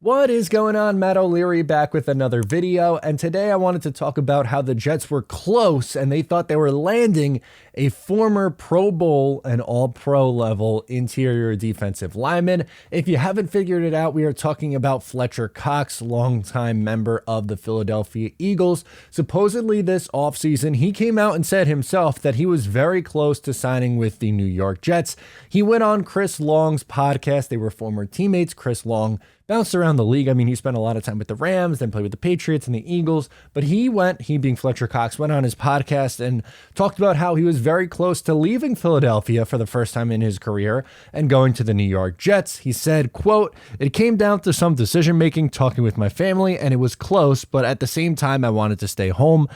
What is going on? Matt O'Leary back with another video, and today I wanted to talk about how the Jets were close and they thought they were landing a former Pro Bowl and All-Pro level interior defensive lineman. If you haven't figured it out, we are talking about Fletcher Cox, longtime member of the Philadelphia Eagles. Supposedly this offseason, he came out and said himself that he was very close to signing with the New York Jets. He went on Chris Long's podcast. They were former teammates. Chris Long bounced around the league. I mean, he spent a lot of time with the Rams, then played with the Patriots and the Eagles, but he being Fletcher Cox, went on his podcast and talked about how he was very close to leaving Philadelphia for the first time in his career and going to the New York Jets. He said, quote, "It came down to some decision-making, talking with my family, and it was close, but at the same time, I wanted to stay home.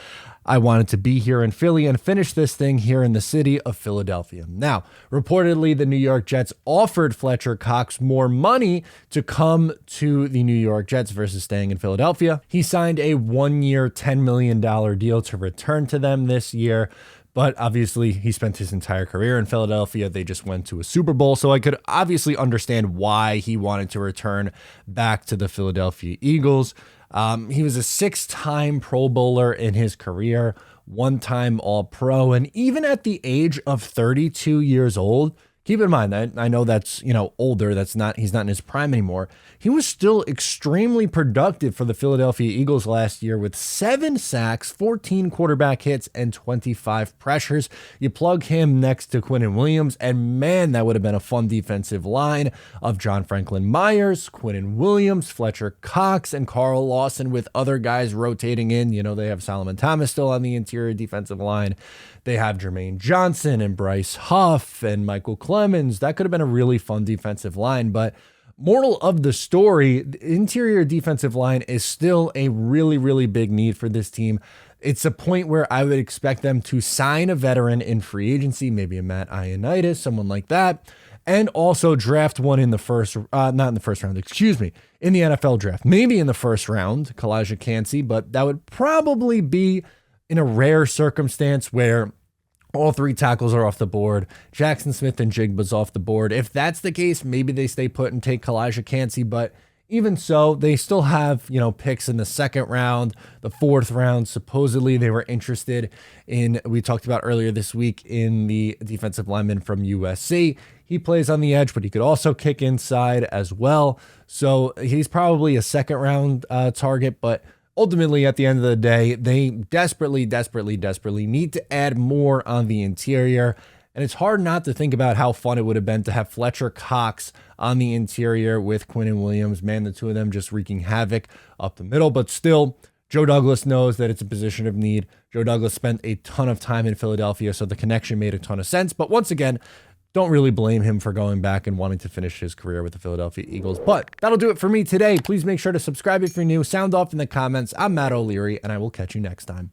I wanted to be here in Philly and finish this thing here in the city of Philadelphia." Now, reportedly, the New York Jets offered Fletcher Cox more money to come to the New York Jets versus staying in Philadelphia. He signed a one-year, $10 million deal to return to them this year. But obviously, he spent his entire career in Philadelphia. They just went to a Super Bowl. So I could obviously understand why he wanted to return back to the Philadelphia Eagles. He was a 6-time Pro Bowler in his career, 1-time All-Pro, and even at the age of 32 years old, keep in mind that I know that's, older, he's not in his prime anymore. He was still extremely productive for the Philadelphia Eagles last year with 7 sacks, 14 quarterback hits, and 25 pressures. You plug him next to Quinnen Williams, and man, that would have been a fun defensive line of John Franklin Myers, Quinnen Williams, Fletcher Cox, and Carl Lawson with other guys rotating in. They have Solomon Thomas still on the interior defensive line. They have Jermaine Johnson and Bryce Huff and Michael Clemens. That could have been a really fun defensive line, but moral of the story, the interior defensive line is still a really, really big need for this team. It's a point where I would expect them to sign a veteran in free agency, maybe a Matt Ioannidis, someone like that, and also draft one in the first, not in the first round, in the NFL draft, maybe in the first round, Kalijah Kancey, but that would probably be in a rare circumstance where all 3 tackles are off the board, Jackson Smith and Jigba's off the board. If that's the case, maybe they stay put and take Kalijah Kancey, but even so, they still have, picks in the 2nd round, the 4th round. Supposedly they were interested in, we talked about earlier this week, in the defensive lineman from USC. He plays on the edge, but he could also kick inside as well. So he's probably a 2nd round target, but ultimately, at the end of the day, they desperately need to add more on the interior. And it's hard not to think about how fun it would have been to have Fletcher Cox on the interior with Quinnen Williams. Man, the two of them just wreaking havoc up the middle. But still, Joe Douglas knows that it's a position of need. Joe Douglas spent a ton of time in Philadelphia, so the connection made a ton of sense. But once again, don't really blame him for going back and wanting to finish his career with the Philadelphia Eagles. But that'll do it for me today. Please make sure to subscribe if you're new. Sound off in the comments. I'm Matt O'Leary, and I will catch you next time.